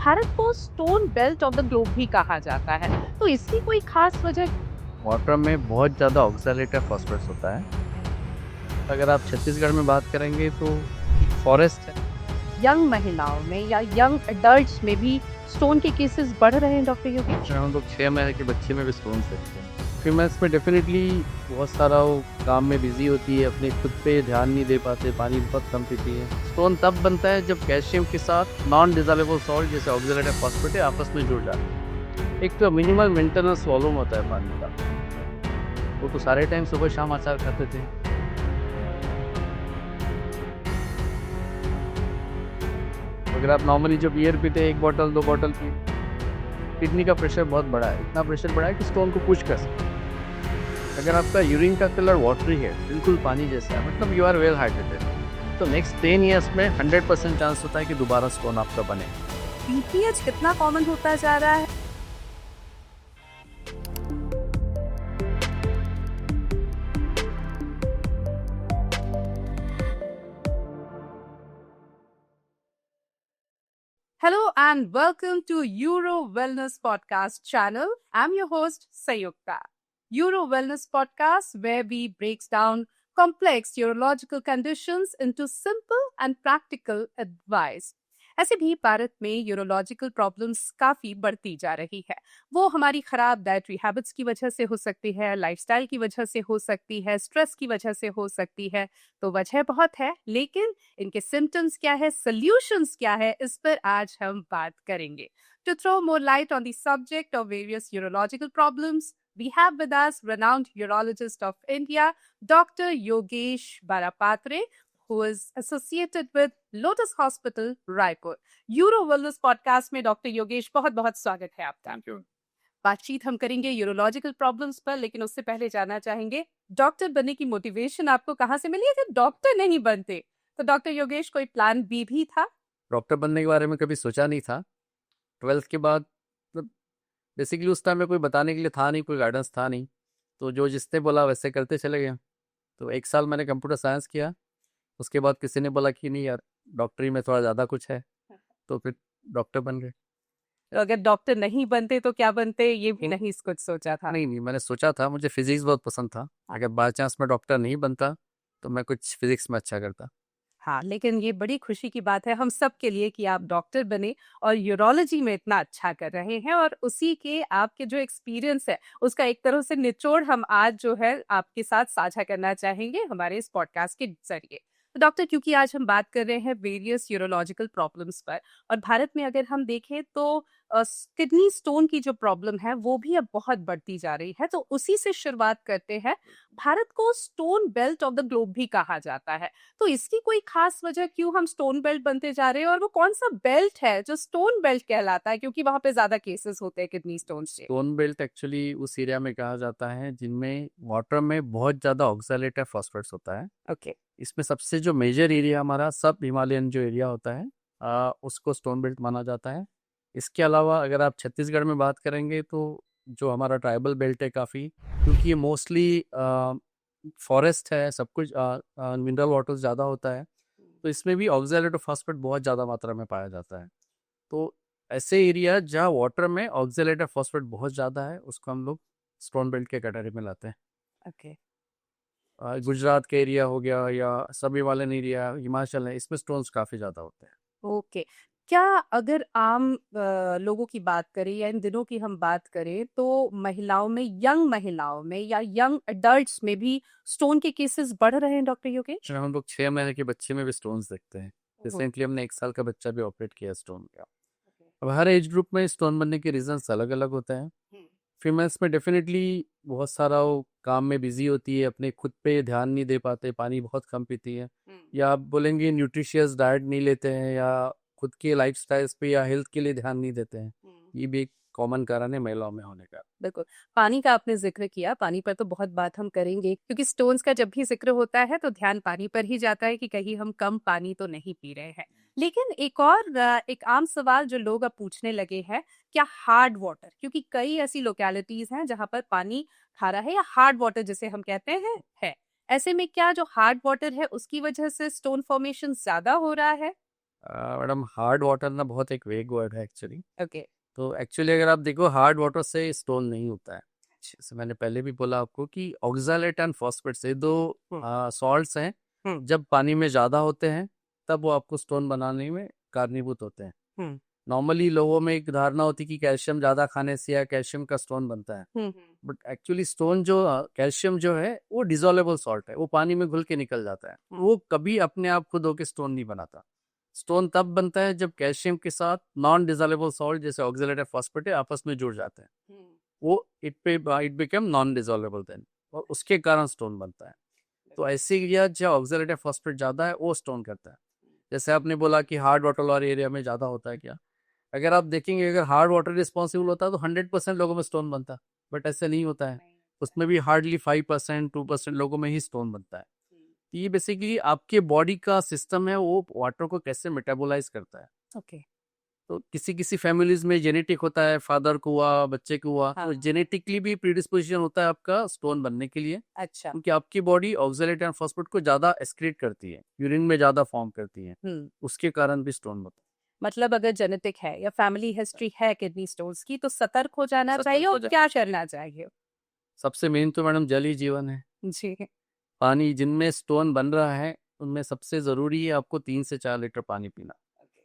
भारत को stone belt of the globe भी कहा जाता है, तो इसकी कोई खास वजह? वाटर में बहुत ज़्यादा ऑक्सैलेट फॉस्फोरस होता है। अगर आप छत्तीसगढ़ में बात करेंगे तो फॉरेस्ट है। यंग महिलाओं में या यंग एडल्ट्स में भी स्टोन के केसेस बढ़ रहे हैं डॉक्टर योगेश? हम लोग 6 महीने के बच्चे में भी स्टोन देखते हैं। फीमेल्स में डेफिनेटली बहुत सारा वो काम में बिजी होती है, अपने खुद पे ध्यान नहीं दे पाते, पानी बहुत कम पीती है। स्टोन तब बनता है जब कैल्शियम के साथ नॉन डिजॉल्वेबल सॉल्ट जैसे ऑक्सैलेट फॉस्फेट आपस में जुड़ जाते हैं। एक तो मिनिमल मेंटेनेंस वॉल्यूम होता है पानी का, वो तो सारे टाइम सुबह शाम अचार खाते थे। अगर आप नॉर्मली जो बियर पीते हैं 1 बोतल 2 बोतल की, किडनी का प्रेशर बहुत बड़ा है, इतना प्रेशर बड़ा है कि स्टोन को पुश कर सकते हैं। अगर आपका यूरिन का कलर वाटरी है, बिल्कुल पानी जैसा है, मतलब यू आर वेल हाइड्रेटेड, तो नेक्स्ट 10 ईयर्स में 100% चांस होता है कि दोबारा स्टोन आपका बने। पीपीएच कितना कॉमन होता जा रहा है? Hello and welcome to Euro Wellness Podcast channel. I'm your host Sayukta. Euro Wellness Podcast, where we breaks down complex urological conditions into simple and practical advice. ऐसे भी भारत में यूरोलॉजिकल प्रॉब्लम्स काफी बढ़ती जा रही है। वो हमारी खराब डाइटरी हैबिट्स की वजह से हो सकती है, लाइफस्टाइल की वजह से हो सकती है, स्ट्रेस की वजह से हो सकती है। तो वजह बहुत है, लेकिन इनके सिम्टम्स क्या है, सोल्यूशंस क्या है, इस पर आज हम बात करेंगे। To throw more light on the subject of various urological problems, we have with us renowned urologist of India, Dr. Yogesh Barapatre, who is associated with Lotus Hospital, Raipur. Euro wellness podcast में doctor Yogesh बहुत बहुत स्वागत है आपका। Thank you. बातचीत हम करेंगे urological problems पर, लेकिन उससे पहले जानना चाहेंगे डॉक्टर बनने की मोटिवेशन आपको कहाँ से मिली? अगर डॉक्टर नहीं बनते तो डॉक्टर योगेश कोई प्लान बी भी था? डॉक्टर बनने के बारे में कभी सोचा नहीं था। 12th के बाद बेसिकली उस टाइम में कोई बताने के लिए था नहीं, कोई गाइडेंस था नहीं, तो जो जिसने बोला वैसे करते चले गए। तो 1 साल मैंने कंप्यूटर साइंस किया, उसके बाद किसी ने बोला कि नहीं यार, डॉक्टरी में थोड़ा ज़्यादा कुछ है, तो फिर डॉक्टर बन गए। अगर डॉक्टर नहीं बनते तो क्या बनते, ये भी नहीं कुछ सोचा था? नहीं, मैंने सोचा था, मुझे फिजिक्स बहुत पसंद था। अगर बाय चांस मैं डॉक्टर नहीं बनता तो मैं कुछ फिजिक्स में अच्छा करता। हाँ, लेकिन ये बड़ी खुशी की बात है हम सब के लिए कि आप डॉक्टर बने और यूरोलॉजी में इतना अच्छा कर रहे हैं, और उसी के आपके जो एक्सपीरियंस है उसका एक तरह से निचोड़ हम आज जो है आपके साथ साझा करना चाहेंगे हमारे इस पॉडकास्ट के जरिए। तो डॉक्टर, क्योंकि आज हम बात कर रहे हैं वेरियस यूरोलॉजिकल प्रॉब्लम्स पर, और भारत में अगर हम देखें तो किडनी स्टोन की जो प्रॉब्लम है वो भी अब बहुत बढ़ती जा रही है, तो उसी से शुरुआत करते हैं। भारत को stone belt of the globe भी कहा जाता है, तो इसकी कोई खास वजह क्यों हम स्टोन बेल्ट बनते जा रहे हैं, और वो कौन सा बेल्ट है जो स्टोन बेल्ट कहलाता है, क्योंकि वहां पे ज्यादा केसेस होते हैं किडनी स्टोन से? स्टोन बेल्ट एक्चुअली उस एरिया में कहा जाता है जिनमें वाटर में बहुत ज़्यादा ऑक्सैलेट फॉस्फेट्स होता है। ओके। इसमें सबसे जो मेजर एरिया हमारा सब हिमालयन जो एरिया होता है, उसको स्टोन बेल्ट माना जाता है। इसके अलावा अगर आप छत्तीसगढ़ में बात करेंगे तो जो हमारा ट्राइबल बेल्ट है काफ़ी, क्योंकि ये मोस्टली फॉरेस्ट है, सब कुछ मिनरल वाटर ज़्यादा होता है, तो इसमें भी ऑक्सैलेट फॉस्फेट बहुत ज़्यादा मात्रा में पाया जाता है। तो ऐसे एरिया जहाँ वाटर में ऑक्सैलेट फॉस्फेट बहुत ज़्यादा है, उसको हम लोग स्टोन बेल्ट के कैटेगरी में लाते हैं। ओके। गुजरात का एरिया हो गया या सब हिमालयन एरिया, हिमाचल है, इसमें स्टोन्स काफ़ी ज़्यादा होते हैं। ओके। क्या अगर आम लोगों की बात करें या इन दिनों की हम बात करें तो महिलाओं में, यंग महिलाओं में या यंग एडल्ट्स में भी स्टोन के केसेस बढ़ रहे हैं डॉक्टर योगेश? हम लोग 6 महीने के बच्चे में भी स्टोन्स देखते हैं। रिसेंटली हमने 1 साल का बच्चा भी ऑपरेट किया स्टोन का। अब हर एज ग्रुप में स्टोन बनने के रीजंस अलग अलग होते हैं। फीमेल्स में डेफिनेटली बहुत सारा वो काम में बिजी होती है, अपने खुद पे ध्यान नहीं दे पाते, पानी बहुत कम पीती है, या आप बोलेंगे न्यूट्रिशियस डाइट नहीं लेते हैं, या खुद के लाइफ स्टाइल्स पे या हेल्थ के लिए ध्यान नहीं देते हैं। ये भी एक कॉमन कारण है महिलाओं में होने का। बिल्कुल। पानी का आपने जिक्र किया, पानी पर तो बहुत बात हम करेंगे, क्योंकि स्टोन्स का जब भी जिक्र होता है तो ध्यान पानी पर ही जाता है कि कहीं हम कम पानी तो नहीं पी रहे हैं। लेकिन एक आम सवाल जो लोग अब पूछने लगे हैं, क्या हार्ड वाटर, क्योंकि कई ऐसी लोकेलिटीज हैं जहां पर पानी खारा है या हार्ड वाटर जिसे हम कहते हैं है, ऐसे में क्या जो हार्ड वाटर है उसकी वजह से स्टोन फॉर्मेशन ज्यादा हो रहा है? मैडम हार्ड वाटर ना बहुत एक वेग वर्ड है एक्चुअली। ओके। तो एक्चुअली अगर आप देखो हार्ड वाटर से स्टोन नहीं होता है। जैसे मैंने पहले भी बोला आपको कि ऑक्सैलेट एंड फॉस्फेट से दो सॉल्ट्स हैं, जब पानी में ज़्यादा होते हैं तब वो आपको स्टोन बनाने में कारणीभूत होते हैं। नॉर्मली लोगों में एक धारणा होती है कि कैल्शियम ज़्यादा खाने से या कैल्शियम का स्टोन बनता है, बट एक्चुअली स्टोन जो कैल्शियम जो है वो डिजोल्वेबल सॉल्ट है, वो पानी में घुल के निकल जाता है, वो कभी अपने आप खुद होके स्टोन नहीं बनाता। स्टोन तब बनता है जब कैल्शियम के साथ नॉन डिजोल्वेबल सॉल्ट जैसे ऑक्सैलेट या फॉस्फेट आपस में जुड़ जाते हैं, वो it become non dissolvable then, और उसके कारण स्टोन बनता है। तो ऐसे एरिया जहाँ ऑक्सैलेट या फॉस्फेट ज़्यादा है वो स्टोन करता है। जैसे आपने बोला कि हार्ड वाटर वाले एरिया में ज़्यादा होता है क्या, अगर आप देखेंगे अगर हार्ड वाटर रिस्पॉन्सिबल होता है तो 100% लोगों में स्टोन बनता, बट ऐसे नहीं होता है। उसमें भी हार्डली 5% 2% लोगों में ही स्टोन बनता है। तो ये बेसिकली आपके बॉडी का सिस्टम है, वो वाटर को कैसे मेटाबोलाइज करता है। ओके। तो किसी किसी फैमिलीज में जेनेटिक होता है, फादर को हुआ, बच्चे को हुआ, तो जेनेटिकली भी प्रीडिस्पोजिशन होता है आपका स्टोन बनने के लिए। अच्छा। क्योंकि आपकी बॉडी ऑक्सैलेट एंड फॉस्फेट को ज्यादा एक्सक्रीट करती है, यूरिन में ज्यादा फॉर्म करती है, उसके कारण भी स्टोन बनता है। मतलब अगर जेनेटिक है या फैमिली हिस्ट्री है किडनी स्टोन्स की तो सतर्क हो जाना सतर्क चाहिए हो और क्या करना चाहिए? सबसे मेन तो मैडम जल ही जीवन है। जी। पानी जिनमें स्टोन बन रहा है उनमें सबसे ज़रूरी है आपको 3 से 4 लीटर पानी पीना।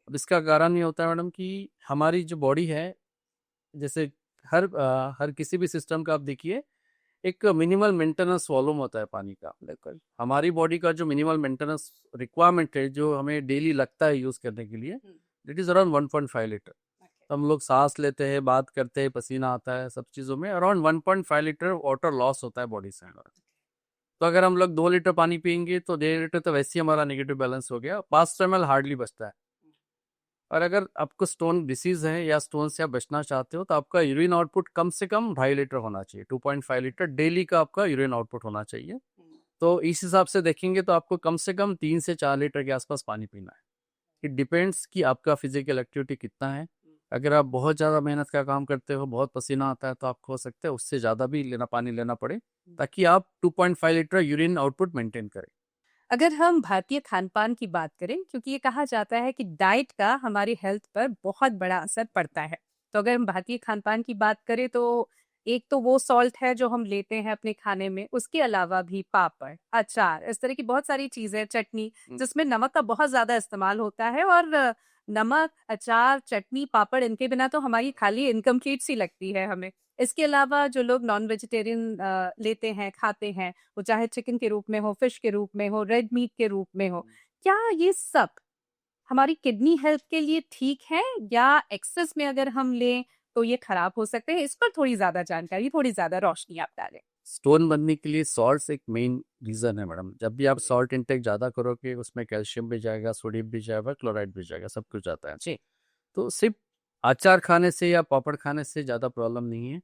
अब इसका कारण ये होता है मैडम कि हमारी जो बॉडी है, जैसे हर किसी भी सिस्टम का आप देखिए एक मिनिमल मेंटेनेंस वॉल्यूम होता है पानी का। बिल्कुल हमारी बॉडी का जो मिनिमल मेंटेनेंस रिक्वायरमेंट है जो हमें डेली लगता है यूज़ करने के लिए, इट इज़ अराउंड 1.5 लीटर। तो हम लोग सांस लेते हैं, बात करते हैं, पसीना आता है, सब चीज़ों में अराउंड 1.5 लीटर वाटर लॉस होता है बॉडी से। तो अगर हम लोग 2 लीटर पानी पियेंगे तो 1.5 लीटर तो वैसे ही हमारा नेगेटिव बैलेंस हो गया, 500 ml हार्डली बचता है। और अगर आपको स्टोन डिसीज है या स्टोन से आप बचना चाहते हो तो आपका यूरिन आउटपुट कम से कम 2.5 लीटर होना चाहिए, 2.5 लीटर डेली का आपका यूरिन आउटपुट होना चाहिए। तो इस हिसाब से देखेंगे तो आपको कम से कम 3 से 4 लीटर के आसपास पानी पीना है। इट डिपेंड्स कि आपका फिजिकल एक्टिविटी कितना है। अगर आप बहुत ज़्यादा मेहनत का काम करते हो, बहुत पसीना आता है, तो आपको हो सकता है उससे ज़्यादा भी पानी लेना पड़े ताकि आप 2.5 लीटर यूरिन आउटपुट मेंटेन करें। अगर हम भारतीय खान-पान की बात करें, क्योंकि ये कहा जाता है कि डाइट का हमारी हेल्थ पर बहुत बड़ा असर पड़ता है। तो अगर हम भारतीय खान-पान की बात करें तो एक तो वो सॉल्ट है जो हम लेते हैं अपने खाने में, उसके अलावा भी पापड़, अचार, इस तरह की बहुत सारी चीज़ें, चटनी, जिसमें नमक का बहुत ज़्यादा इस्तेमाल होता है और नमक, अचार, चटनी, पापड़ इनके बिना तो हमारी खाली इनकम्प्लीट सी लगती है हमें। इसके अलावा जो लोग नॉन वेजिटेरियन लेते हैं, खाते हैं, वो चाहे चिकन के रूप में हो, फिश के रूप में हो, रेड मीट के रूप में हो, क्या ये सब हमारी किडनी हेल्थ के लिए ठीक है या एक्सेस में अगर हम लें तो ये खराब हो सकते हैं? इस पर थोड़ी ज़्यादा जानकारी, थोड़ी ज़्यादा रोशनी आप डालें। स्टोन बनने के लिए सॉल्ट एक मेन रीज़न है मैडम। जब भी आप सॉल्ट इंटेक ज़्यादा करोगे उसमें कैल्शियम भी जाएगा, सोडियम भी जाएगा, क्लोराइड भी जाएगा, सब कुछ जाता है। जी। तो सिर्फ अचार खाने से या पापड़ खाने से ज़्यादा प्रॉब्लम नहीं है।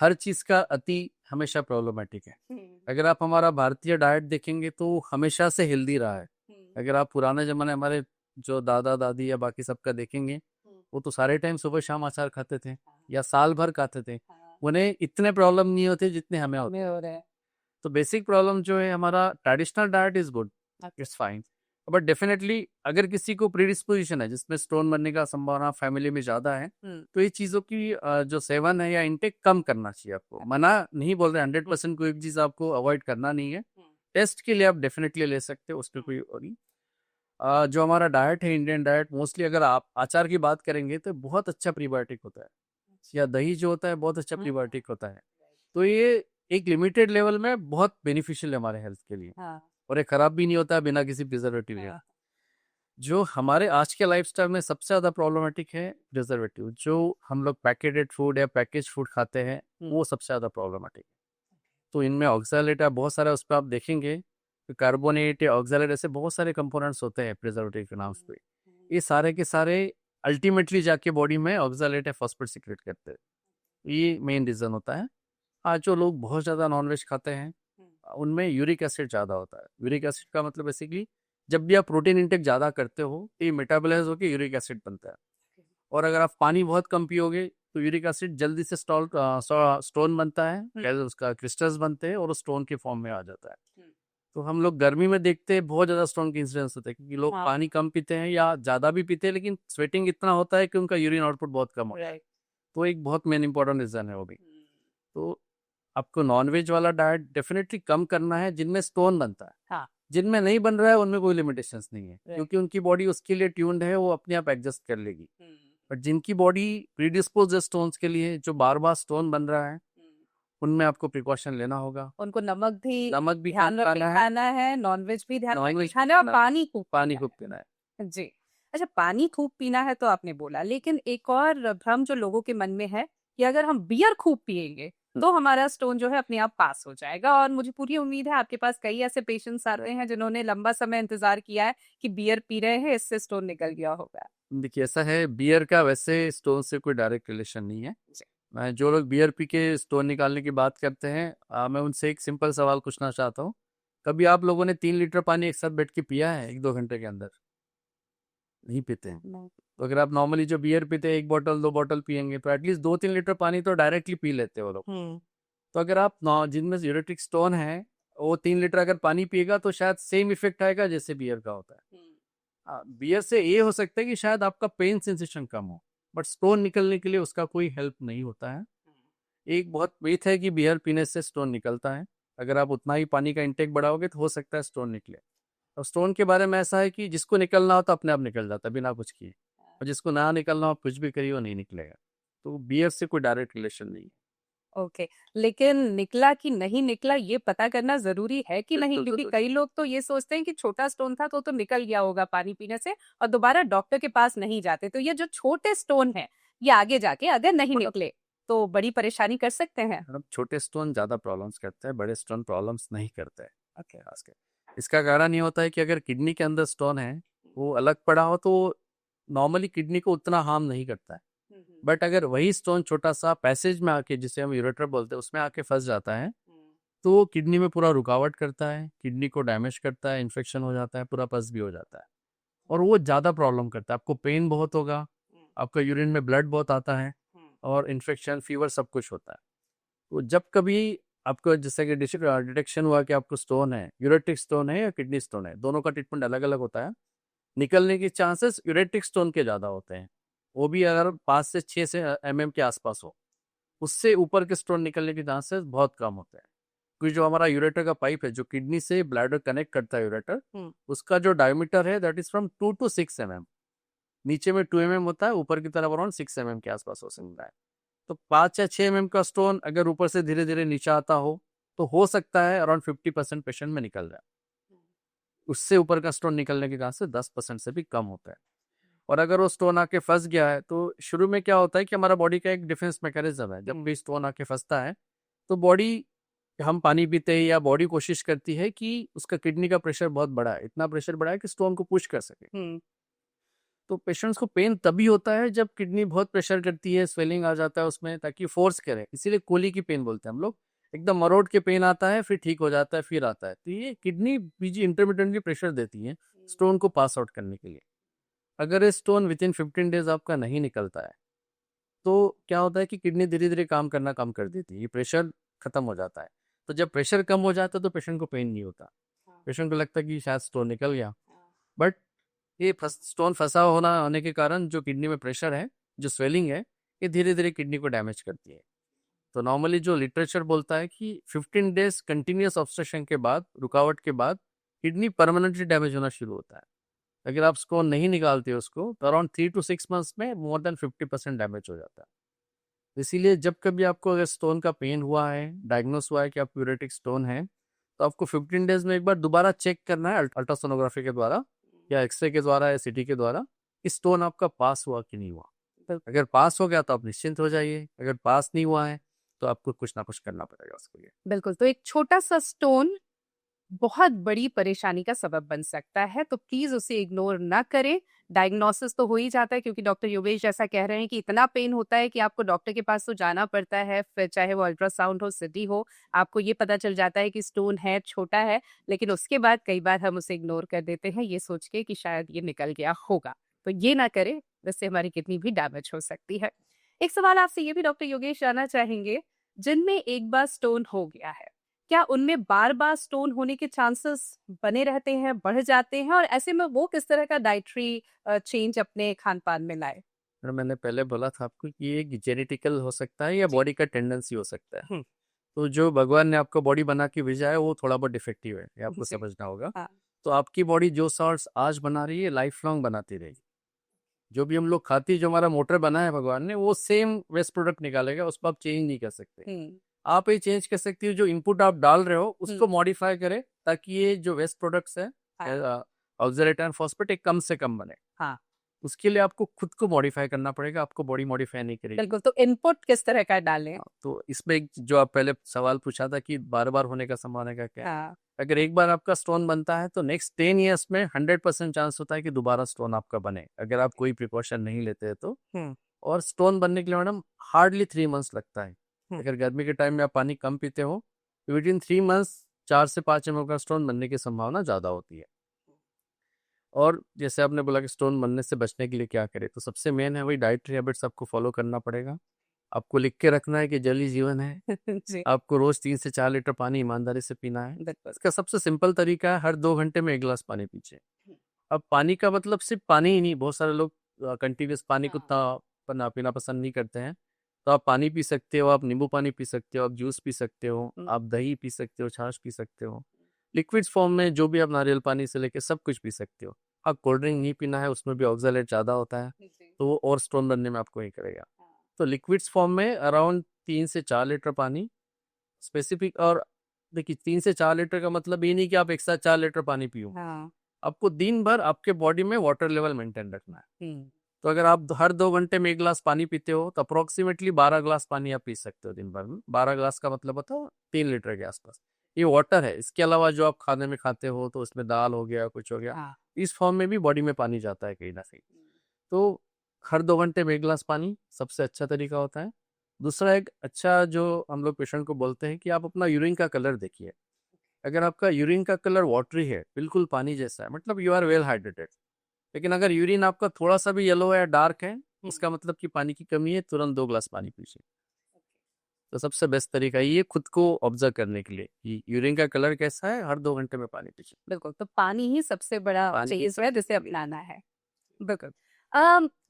हर चीज़ का अति हमेशा प्रॉब्लमेटिक है। अगर आप हमारा भारतीय डाइट देखेंगे तो हमेशा से हेल्दी रहा है। अगर आप पुराने ज़माने हमारे जो दादा दादी या बाकी सबका देखेंगे, वो तो सारे टाइम सुबह शाम अचार खाते थे या साल भर खाते थे। उन्हें इतने प्रॉब्लम नहीं होते जितने हमें होते में हो रहा है। तो बेसिक प्रॉब्लम जो है हमारा traditional diet is good, it's fine, but definitely अगर किसी को प्रीडिस्पोजिशन है जिसमें स्टोन बनने का संभावना फैमिली में ज्यादा है, तो ये चीजों की जो सेवन है या इंटेक कम करना चाहिए। आपको मना नहीं बोल रहे, 100% कोई भी चीज आपको अवॉइड करना नहीं है। टेस्ट के लिए आप डेफिनेटली ले सकते हो, उसमें कोई और नहीं। जो हमारा डाइट है इंडियन डाइट, मोस्टली अगर आप अचार की बात करेंगे तो बहुत अच्छा प्रीबायोटिक होता है, या दही जो होता है बहुत अच्छा प्रीबायोटिक होता है। तो ये एक लिमिटेड लेवल में बहुत बेनिफिशियल है हमारे हेल्थ के लिए, और ये खराब भी नहीं होता है बिना किसी प्रिजर्वेटिव के। जो हमारे आज के लाइफस्टाइल में सबसे ज्यादा प्रॉब्लमेटिक है प्रिजर्वेटिव, जो हम लोग पैकेटेड फूड या पैकेज फूड खाते हैं वो सबसे ज्यादा प्रॉब्लमेटिक। तो इनमें ऑक्सैलेट बहुत सारा, उस पर आप देखेंगे तो कार्बोनेट या ऑक्सैलेट ऐसे बहुत सारे कंपोनेंट्स होते हैं प्रिजर्वेटिव के नाम पे। ये सारे के सारे अल्टीमेटली जाके बॉडी में ऑक्सैलेट या फॉस्फेट सीक्रेट करते हैं। ये मेन रीजन होता है। आज जो लोग बहुत ज़्यादा नॉनवेज खाते हैं उनमें यूरिक एसिड ज़्यादा होता है। यूरिक एसिड का मतलब बेसिकली जब भी आप प्रोटीन इंटेक ज़्यादा करते हो ये मेटाबोलाइज होकर यूरिक एसिड बनता है, और अगर आप पानी बहुत कम पियोगे तो यूरिक एसिड जल्दी से स्टोन बनता है, उसका क्रिस्टल्स बनते हैं और स्टोन के फॉर्म में आ जाता है। तो हम लोग गर्मी में देखते हैं बहुत ज़्यादा स्टोन के इंसिडेंस होते हैं, क्योंकि लोग हाँ। पानी कम पीते हैं या ज़्यादा भी पीते हैं, लेकिन स्वेटिंग इतना होता है कि उनका यूरिन आउटपुट बहुत कम होता है। राइट। तो एक बहुत मेन इंपॉर्टेंट रीज़न है वो भी। तो आपको नॉनवेज वाला डाइट डेफिनेटली कम करना है जिनमें स्टोन बनता है। हाँ। जिनमें नहीं बन रहा है उनमें कोई लिमिटेशंस नहीं है, Right. क्योंकि उनकी बॉडी उसके लिए ट्यून्ड है, वो अपने आप एडजस्ट कर लेगी। बट जिनकी बॉडी प्रीडिस्पोज है स्टोन्स के लिए, जो बार बार स्टोन बन रहा है, उनमें आपको प्रिकॉशन लेना होगा। उनको नमक भी नमक भी ध्यान रख के खाना है, खाना है, नॉनवेज भी ध्यान रख के नॉनवेज खाना है और पानी खूब पानी पीना खूब पीना है। है। जी। अच्छा, पानी खूब पीना है तो आपने बोला, लेकिन एक और भ्रम जो लोगों के मन में है कि अगर हम बियर खूब पिएंगे तो हमारा स्टोन जो है अपने आप पास हो जाएगा, और मुझे पूरी उम्मीद है आपके पास कई ऐसे पेशेंट्स आते हैं जिन्होंने लंबा समय इंतजार किया है कि बियर पी रहे हैं, इससे स्टोन निकल गया होगा। देखिए, ऐसा है, बियर का वैसे स्टोन से कोई डायरेक्ट रिलेशन नहीं है। जी। मैं जो लोग बियर पी के स्टोन निकालने की बात करते हैं, मैं उनसे एक सिंपल सवाल पूछना चाहता हूँ। कभी आप लोगों ने 3 लीटर पानी एक साथ बैठ के पिया है 1-2 घंटे के अंदर? नहीं पीते हैं। नहीं। तो अगर आप नॉर्मली जो बियर पीते हैं 1 बॉटल 2 बॉटल पियेंगे, तो एटलीस्ट 2-3 लीटर पानी तो डायरेक्टली पी लेते हैं वो लोग। तो अगर आप जिनमें यूरेटिक स्टोन है, वो 3 लीटर अगर पानी पिएगा तो शायद सेम इफेक्ट आएगा जैसे बियर का होता है। बियर से ये हो सकता है कि शायद आपका पेन सेंसेशन कम हो, बट स्टोन निकलने के लिए उसका कोई हेल्प नहीं होता है। एक बहुत मिथ है कि बियर पीने से स्टोन निकलता है। अगर आप उतना ही पानी का इंटेक बढ़ाओगे तो हो सकता है स्टोन निकले। और स्टोन के बारे में ऐसा है कि जिसको निकलना हो तो अपने आप निकल जाता है बिना कुछ किए, और जिसको ना निकलना हो आप कुछ भी करिए वो नहीं निकलेगा। तो बियर से कोई डायरेक्ट रिलेशन नहीं है। ओके, लेकिन निकला कि नहीं निकला ये पता करना जरूरी है कि नहीं, बिल्कुल, क्योंकि बिल्कुल। कई लोग तो ये सोचते हैं कि छोटा स्टोन था तो निकल गया होगा पानी पीने से, और दोबारा डॉक्टर के पास नहीं जाते। तो ये जो छोटे स्टोन है, ये आगे जाके अगर नहीं निकले तो बड़ी परेशानी कर सकते हैं। मैडम, छोटे स्टोन ज़्यादा प्रॉब्लम्स करते हैं, बड़े स्टोन प्रॉब्लम्स नहीं करते हैं। ओके, खासकर इसका कारण ये होता है कि अगर किडनी के अंदर स्टोन है, वो अलग पड़ा हो तो नॉर्मली किडनी को उतना हार्म नहीं करता है। बट अगर वही स्टोन छोटा सा पैसेज में आके, जिसे हम यूरेटर बोलते हैं, उसमें आके फंस जाता है, तो वो किडनी में पूरा रुकावट करता है, किडनी को डैमेज करता है, इन्फेक्शन हो जाता है, पूरा पस भी हो जाता है, और वो ज़्यादा प्रॉब्लम करता है। आपको पेन बहुत होगा, आपका यूरिन में ब्लड बहुत आता है, और इन्फेक्शन, फीवर सब कुछ होता है। तो जब कभी आपको जैसे कि डिटेक्शन हुआ कि आपको स्टोन है, यूरेटिक स्टोन है या किडनी स्टोन है, दोनों का ट्रीटमेंट अलग अलग होता है। निकलने के चांसेस यूरेटिक स्टोन के ज़्यादा होते हैं, वो भी अगर 5 से 6 mm के आसपास हो। उससे ऊपर के स्टोन निकलने के चांसेस बहुत कम होते हैं, क्योंकि जो हमारा यूरेटर का पाइप है, जो किडनी से ब्लैडर कनेक्ट करता है यूरेटर, उसका जो डायमीटर है that is from 2 to 6 mm। नीचे में 2 mm होता है, ऊपर की तरफ अराउंड 6 mm के आसपास हो सकता है। तो 5 या 6 mm का स्टोन अगर ऊपर से धीरे धीरे नीचे आता हो सकता है अराउंड 50% पेशेंट में निकल जाए। उससे ऊपर का स्टोन निकलने के चांसेस 10% से भी कम होता है। और अगर वो स्टोन आके फंस गया है, तो शुरू में क्या होता है कि हमारा बॉडी का एक डिफेंस मैकेनिज्म है, जब भी स्टोन आके फंसता है तो बॉडी, हम पानी पीते हैं या बॉडी कोशिश करती है कि उसका किडनी का प्रेशर बहुत बड़ा है, इतना प्रेशर बड़ा है कि स्टोन को पुश कर सके। तो पेशेंट्स को पेन तभी होता है जब किडनी बहुत प्रेशर करती है, स्वेलिंग आ जाता है उसमें, ताकि फोर्स करे, इसीलिए कोली की पेन बोलते हैं हम लोग। एकदम मरोड़ के पेन आता है, फिर ठीक हो जाता है, फिर आता है। तो ये किडनी बीजी इंटरमिटेंटली प्रेशर देती है स्टोन को पास आउट करने के लिए। अगर ये स्टोन विद इन 15 डेज आपका नहीं निकलता है, तो क्या होता है कि किडनी धीरे धीरे काम करना कम कर देती है, ये प्रेशर खत्म हो जाता है। तो जब प्रेशर कम हो जाता है तो पेशेंट को पेन नहीं होता, पेशेंट को लगता है कि शायद स्टोन निकल गया। बट ये स्टोन फंसा होने के कारण जो किडनी में प्रेशर है, जो स्वेलिंग है, ये धीरे धीरे किडनी को डैमेज करती है। तो नॉर्मली जो लिटरेचर बोलता है कि 15 डेज कंटिन्यूस ऑब्स्ट्रक्शन के बाद, रुकावट के बाद, किडनी परमानेंटली डैमेज होना शुरू होता है। अगर आप स्टोन नहीं निकालते उसको, तो अराउंड 3 to 6 months में मोर देन 50% डैमेज हो जाता है। इसीलिए जब कभी आपको अगर स्टोन का पेन हुआ है, डायग्नोस हुआ है कि आपको यूरेटिक स्टोन है, तो आपको 15 डेज में एक बार दोबारा चेक करना है अल्ट्रासोनोग्राफी के द्वारा या एक्सरे के द्वारा या सीटी के द्वारा, कि स्टोन आपका पास हुआ कि नहीं हुआ। अगर पास हो गया तो आप निश्चिंत हो जाइए, अगर पास नहीं हुआ है तो आपको कुछ ना कुछ करना पड़ेगा उसके लिए। बिल्कुल, तो एक छोटा सा स्टोन बहुत बड़ी परेशानी का सबब बन सकता है, तो प्लीज उसे इग्नोर ना करें। डायग्नोसिस तो हो ही जाता है, क्योंकि डॉक्टर योगेश जैसा कह रहे हैं कि इतना पेन होता है कि आपको डॉक्टर के पास तो जाना पड़ता है, फिर चाहे वो अल्ट्रासाउंड हो, सीटी हो, आपको ये पता चल जाता है कि स्टोन है, छोटा है, लेकिन उसके बाद कई बार हम उसे इग्नोर कर देते हैं ये सोच के कि शायद ये निकल गया होगा। तो ये ना करें, जिससे हमारी किडनी भी डैमेज हो सकती है। एक सवाल आपसे ये भी डॉक्टर योगेश जानना चाहेंगे, जिनमें एक बार स्टोन हो गया है, क्या उनमें बार-बार स्टोन होने के चांसेस बने रहते हैं, बढ़ जाते हैं और ऐसे में वो किस तरह का डाइटरी चेंज अपने खान-पान में लाए? मैंने पहले बोला था आपको कि ये जेनेटिकल हो सकता है या जी। बॉडी का टेंडेंसी हो सकता है। तो जो भगवान ने आपको बॉडी बना के भेजा है वो थोड़ा बहुत डिफेक्टिव है, ये आपको जी। समझना होगा। हाँ। तो आपकी बॉडी जो सॉर्ट्स आज बना रही है लाइफ लॉन्ग बनाती रहेगी। जो भी हम लोग खाते हैं, जो हमारा मोटर बना है भगवान ने, वो सेम वेस्ट प्रोडक्ट निकालेगा, उसको आप चेंज नहीं कर सकते। हुँ। आप ये चेंज कर सकती हो, जो इनपुट आप डाल रहे हो उसको हुँ। मॉडिफाई करें, ताकि ये जो वेस्ट प्रोडक्ट्स है हाँ। ऑक्सीडेट एंड फॉस्फेट एक कम से कम बने। हाँ। उसके लिए आपको खुद को मॉडिफाई करना पड़ेगा, आपको बॉडी मॉडिफाई नहीं करेगी। बिल्कुल, तो इनपुट किस तरह का डालें? तो इसमें एक जो आप पहले सवाल पूछा था कि बार-बार होने का संभावना का क्या है? हाँ। अगर एक बार आपका स्टोन बनता है तो नेक्स्ट 10 इयर्स में 100% चांस होता है कि दोबारा स्टोन आपका बने, अगर आप कोई प्रिकॉशन नहीं लेते हैं तो। हुँ। और स्टोन बनने के लिए मैडम हार्डली 3 मंथ्स लगता है। हुँ। अगर गर्मी के टाइम में आप पानी कम पीते हो तो विदिन 3 मंथ्स 4 से 5 एमएल का स्टोन बनने की संभावना ज़्यादा होती है। और जैसे आपने बोला कि स्टोन बनने से बचने के लिए क्या करें, तो सबसे मेन है वही डाइटरी हैबिट्स आपको फॉलो करना पड़ेगा। आपको लिख के रखना है कि जल ही जीवन है। जी। आपको रोज 3 से 4 लीटर पानी ईमानदारी से पीना है। बिल्कुल। इसका सबसे सिंपल तरीका है, हर 2 घंटे में 1 गिलास पानी पीजिए। अब पानी का मतलब सिर्फ पानी ही नहीं, बहुत सारे लोग कंटिन्यूअस पानी को हाँ। पीना पसंद नहीं करते हैं। तो आप पानी पी सकते हो, आप नींबू पानी पी सकते हो, आप जूस पी सकते हो, हुँ। आप दही पी सकते हो, छाछ पी सकते हो। लिक्विड्स फॉर्म में जो भी आप नारियल पानी से लेके सब कुछ पी सकते हो। आप कोल्ड ड्रिंक नहीं पीना है, उसमें भी ऑक्सैलेट ज़्यादा होता है, जी। तो वो और स्टोन बनने में आपको ही करेगा। हाँ। तो लिक्विड्स फॉर्म में अराउंड 3 से 4 लीटर पानी स्पेसिफिक। और देखिए 3 से 4 लीटर का मतलब ये नहीं कि आप एक साथ 4 लीटर पानी पियो। हाँ। आपको दिन भर आपके बॉडी में वाटर लेवल मेंटेन रखना है। हुँ। तो अगर आप हर 2 घंटे में 1 गिलास पानी पीते हो तो अप्रोक्सीमेटली 12 ग्लास पानी आप पी सकते हो दिन भर में। 12 ग्लास का मतलब होता है 3 लीटर के आसपास। ये वाटर है। इसके अलावा जो आप खाने में खाते हो तो उसमें दाल हो गया, कुछ हो गया, हाँ। इस फॉर्म में भी बॉडी में पानी जाता है कहीं ना कहीं। तो हर 2 घंटे में 1 गिलास पानी सबसे अच्छा तरीका होता है। दूसरा एक अच्छा जो हम लोग पेशेंट को बोलते हैं कि आप अपना यूरिन का कलर देखिए। अगर आपका यूरिन का कलर वाटरी है, बिल्कुल पानी जैसा है, मतलब यू आर वेल हाइड्रेटेड। लेकिन अगर यूरिन आपका थोड़ा-सा भी येलो है या डार्क है, हुँ। उसका मतलब कि पानी की कमी है, तुरंत 2 ग्लास पानी पीजिए। तो सबसे बेस्ट तरीका ये है खुद को ऑब्ज़र्व करने के लिए कि यूरिन का कलर कैसा है, हर 2 घंटे में पानी पीजिए। बिल्कुल, तो पानी ही सबसे बड़ा पानी चीज़ है जिसे अपनाना है। बिल्कुल।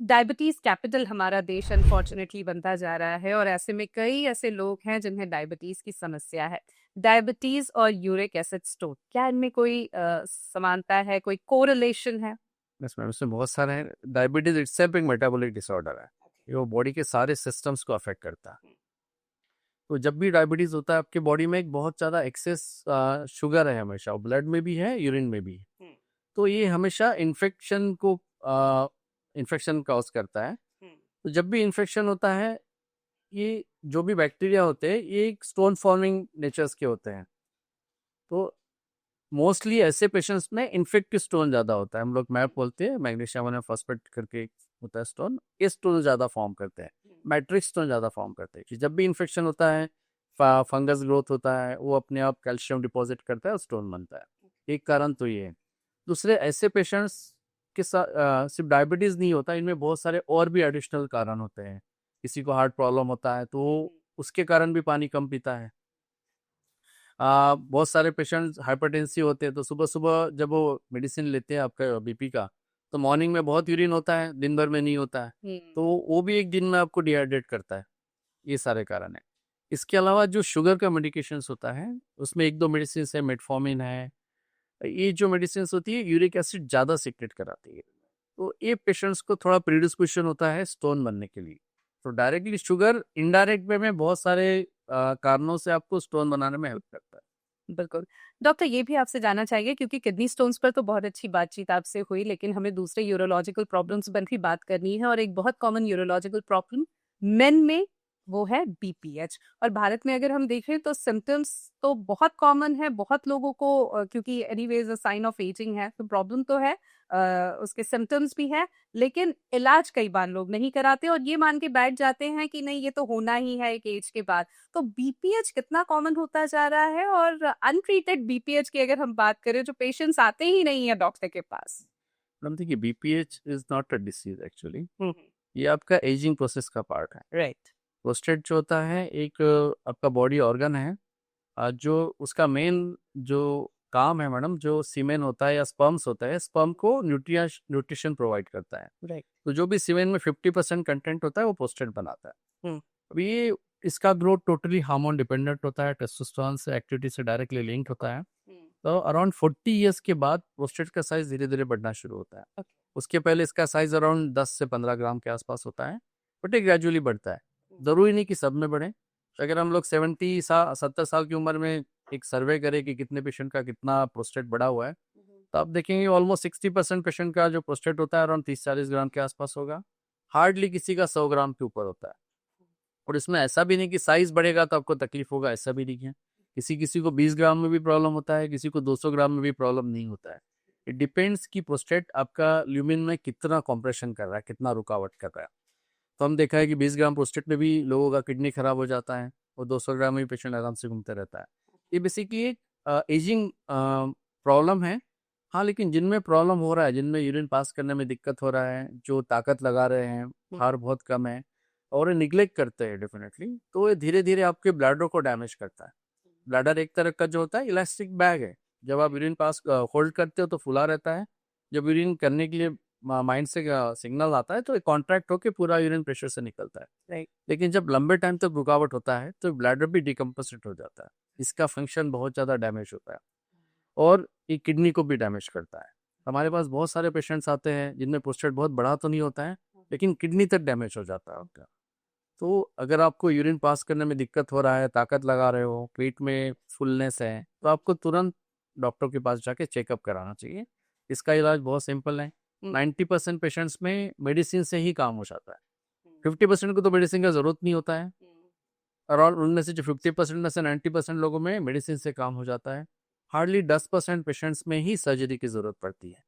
डायबिटीज़ कैपिटल हमारा देश अनफॉर्च्युनेटली बनता जा रहा है और ऐसे में कई ऐसे लोग हैं जिन्हें डायबिटीज़ की समस्या है। डायबिटीज़ और यूरिक एसिड स्टोन, क्या इनमें कोई समानता है, कोई कोरिलेशन है? यस मैम, इसमें बहुत सारे हैं। डायबिटीज़ इटसेल्फ एक मेटाबॉलिक डिसऑर्डर है। ये वो बॉडी के सारे सिस्टम्स को अफ़ेक्ट करता है। तो जब भी डायबिटीज़ होता है आपके बॉडी में एक बहुत ज़्यादा एक्सेस शुगर है हमेशा, ब्लड में भी है, यूरिन में भी है। तो ये हमेशा इन्फेक्शन कॉज़ करता है। तो जब भी इन्फेक्शन होता है, ये जो भी बैक्टीरिया होते हैं, ये एक स्टोन फॉर्मिंग नेचर्स के होते हैं। तो मोस्टली ऐसे पेशेंट्स में इन्फेक्टिव स्टोन ज़्यादा होता है। हम लोग मैप बोलते हैं, मैग्नीशियम अमोनियम फॉस्फेट करके एक होता है स्टोन, ये स्टोन ज़्यादा फॉर्म करते हैं। मैट्रिक्स स्टोन ज़्यादा फॉर्म करते हैं कि जब भी इन्फेक्शन होता है, फंगस ग्रोथ होता है, वो अपने आप कैल्शियम डिपॉजिट करता है और स्टोन बनता है। एक कारण तो ये है। दूसरे ऐसे पेशेंट्स के साथ सिर्फ डायबिटीज़ नहीं होता, इनमें बहुत सारे और भी एडिशनल कारण होते हैं। किसी को हार्ट प्रॉब्लम होता है तो उसके कारण भी पानी कम पीता है। बहुत सारे पेशेंट्स हाइपरटेंसिव होते हैं तो सुबह-सुबह जब वो मेडिसिन लेते हैं आपका बीपी का, तो मॉर्निंग में बहुत यूरिन होता है, दिन भर में नहीं होता है। हुँ। तो वो भी एक दिन में आपको डिहाइड्रेट करता है। ये सारे कारण हैं। इसके अलावा जो शुगर का मेडिकेशंस होता है, उसमें 1-2 मेडिसिन्स है, मेटफॉर्मिन है। ये जो मेडिसिन्स होती है यूरिक एसिड ज़्यादा सीक्रेट कराती है। तो ये पेशेंट्स को थोड़ा प्रीडिस्पोज़िशन होता है स्टोन बनने के लिए। तो डायरेक्टली शुगर, इनडायरेक्ट वे में बहुत सारे कारणों से आपको स्टोन बनाने में हेल्प करता है। बिल्कुल। डॉक्टर ये भी आपसे जानना चाहेंगे क्योंकि किडनी स्टोन्स पर तो बहुत अच्छी बातचीत आपसे हुई, लेकिन हमें दूसरे यूरोलॉजिकल प्रॉब्लम्स पर भी बात करनी है और एक बहुत कॉमन यूरोलॉजिकल प्रॉब्लम मेन में वो है बीपीएच और भारत में अगर हम देखें तो सिम्पटम्स तो बहुत कॉमन है, बहुत लोगों को क्योंकि anyways a sign of ageing है, तो प्रॉब्लम तो है उसके सिम्पटम्स भी हैं, लेकिन इलाज कई बार लोग नहीं कराते और ये मान के बैठ जाते हैं कि नहीं ये तो होना ही है एक एज के बाद। तो बीपीएच कितना कॉमन होता जा रहा है और अनट्रीटेड बीपीएच की अगर हम बात करें जो पेशेंट्स आते ही नहीं है डॉक्टर के पास। मैडम देखिए, BPH is not a disease actually. Hmm. ये आपका एजिंग प्रोसेस का पार्ट है। राइट। प्रोस्टेट जो होता है एक आपका बॉडी ऑर्गन है, जो उसका मेन जो काम है मैडम, जो सीमेन होता है या स्पर्म्स होता है, स्पर्म को न्यूट्रिशन प्रोवाइड करता है। राइट। तो जो भी सीमेन में 50% कंटेंट होता है वो प्रोस्टेट बनाता है। हम्म। अब ये इसका ग्रोथ टोटली हार्मोन डिपेंडेंट होता है, टेस्टोस्टेरोन से एक्टिविटी से डायरेक्टली लिंक्ड होता है। तो अराउंड 40 ईयर्स के बाद प्रोस्टेट का साइज धीरे धीरे बढ़ना शुरू होता है। Okay. उसके पहले इसका साइज अराउंड 10 से 15 ग्राम के आसपास होता है, बट ये ग्रेजुअली बढ़ता है। जरूरी नहीं कि सब में बढ़े। तो अगर हम लोग 70 साल की उम्र में एक सर्वे करें कि कितने पेशेंट का कितना प्रोस्टेट बढ़ा हुआ है, तो आप देखेंगे ऑलमोस्ट 60% पेशेंट का जो प्रोस्टेट होता है अराउंड 30-40 ग्राम के आसपास होगा। हार्डली किसी का 100 ग्राम के ऊपर होता है। और इसमें ऐसा भी नहीं कि साइज बढ़ेगा तो आपको तकलीफ होगा, ऐसा भी नहीं है। किसी किसी को 20 ग्राम में भी प्रॉब्लम होता है, किसी को 200 ग्राम में भी प्रॉब्लम नहीं होता है। इट डिपेंड्स कि प्रोस्टेट आपका ल्यूमिन में कितना कॉम्प्रेशन कर रहा है, कितना रुकावट कर रहा है। तो हम देखा है कि 20 ग्राम प्रोस्टेट में भी लोगों का किडनी खराब हो जाता है और 200 ग्राम में भी पेशेंट आराम से घूमते रहता है। ये बेसिकली एक एजिंग प्रॉब्लम है। हाँ, लेकिन जिनमें प्रॉब्लम हो रहा है, जिनमें यूरिन पास करने में दिक्कत हो रहा है, जो ताकत लगा रहे हैं, हार बहुत कम है और ये निग्लेक्ट करते हैं डेफिनेटली, तो ये धीरे धीरे आपके ब्लैडर को डैमेज करता है। ब्लैडर एक तरह का जो होता है इलास्टिक बैग है। जब आप यूरिन पास होल्ड करते हो तो फुला रहता है। जब यूरिन करने के लिए माइंड से सिग्नल आता है तो कॉन्ट्रैक्ट होकर पूरा यूरिन प्रेशर से निकलता है। राइट। लेकिन जब लंबे टाइम तक रुकावट होता है तो ब्लैडर भी डिकम्पोजिट हो जाता है। इसका फंक्शन बहुत ज़्यादा डैमेज होता है और ये किडनी को भी डैमेज करता है। हमारे पास बहुत सारे पेशेंट्स आते हैं जिनमें प्रोस्टेट बहुत बड़ा तो नहीं होता है, लेकिन किडनी तक डैमेज हो जाता है उनका। तो अगर आपको यूरिन पास करने में दिक्कत हो रहा है, ताकत लगा रहे हो, पेट में फुलनेस है, तो आपको तुरंत डॉक्टर के पास जाके चेकअप कराना चाहिए। इसका इलाज बहुत सिंपल है। 90% पेशेंट्स में मेडिसिन से ही काम हो जाता है। 50% को तो मेडिसिन का जरूरत नहीं होता है। अराउंड उनमें से जो 50% में से 90% लोगों में मेडिसिन से काम हो जाता है। हार्डली 10% पेशेंट्स में ही सर्जरी की जरूरत पड़ती है।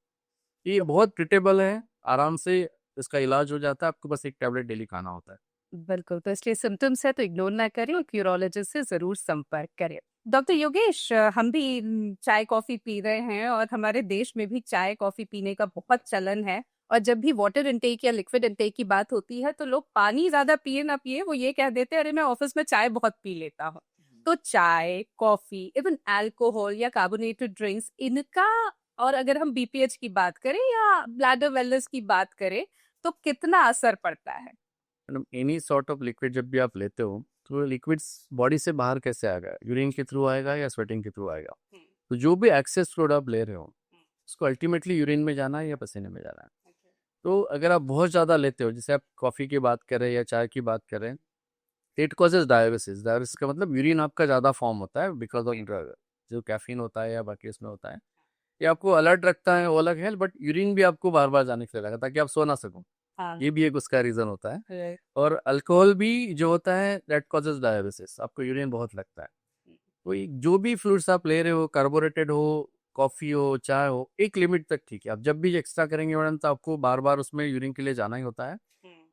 ये बहुत ट्रीटेबल है, आराम से इसका इलाज हो जाता है। आपको बस एक टैबलेट डेली खाना होता है। बिल्कुल, तो इसलिए सिम्टम्स है तो इग्नोर ना करें और यूरोलॉजिस्ट से जरूर संपर्क करें। डॉक्टर योगेश, हम भी चाय कॉफी पी रहे हैं और हमारे देश में भी चाय कॉफी पीने का बहुत चलन है। और जब भी वाटर इनटेक या लिक्विड इनटेक की बात होती है तो लोग पानी ज्यादा पिए ना पिए वो ये कह देते हैं अरे मैं ऑफिस में चाय बहुत पी लेता हूँ। तो चाय, कॉफी, इवन अल्कोहल या कार्बोनेटेड ड्रिंक्स, इनका, और अगर हम बीपीएच की बात करें या ब्लैडर वेलनेस की बात करें, तो कितना असर पड़ता है? Madam, any sort of liquid जब भी आप लेते हो तो लिक्विड्स बॉडी से बाहर कैसे आएगा? यूरिन के थ्रू आएगा या स्वेटिंग के थ्रू आएगा? तो जो भी एक्सेस फ्लूइड आप ले रहे हो उसको अल्टीमेटली यूरिन में जाना है या पसीने में जाना है। तो अगर आप बहुत ज़्यादा लेते हो, जैसे आप कॉफ़ी की बात करें या चाय की बात करें, इट कॉजेज डायबिसिस। डायबिसिस का मतलब यूरिन आपका ज़्यादा फॉर्म होता है बिकॉज ऑफ ड्रग, जो कैफीन होता है या बाकी इसमें होता है। ये आपको अलर्ट रखता है, वो अलग है, बट यूरिन भी आपको बार बार जाने के लिए लगा ताकि आप सो ना सको। हाँ। ये भी एक उसका रीज़न होता है। Right. और अल्कोहल भी जो होता है दैट कॉजेज डायबिसिस, आपको यूरिन बहुत लगता है। तो जो भी फ्लूइड्स आप ले रहे हो, कार्बोरेटेड हो, कॉफ़ी हो, चाय हो, एक लिमिट तक ठीक है। आप जब भी एक्स्ट्रा करेंगे मैडम तो आपको बार बार उसमें यूरिन के लिए जाना ही होता है।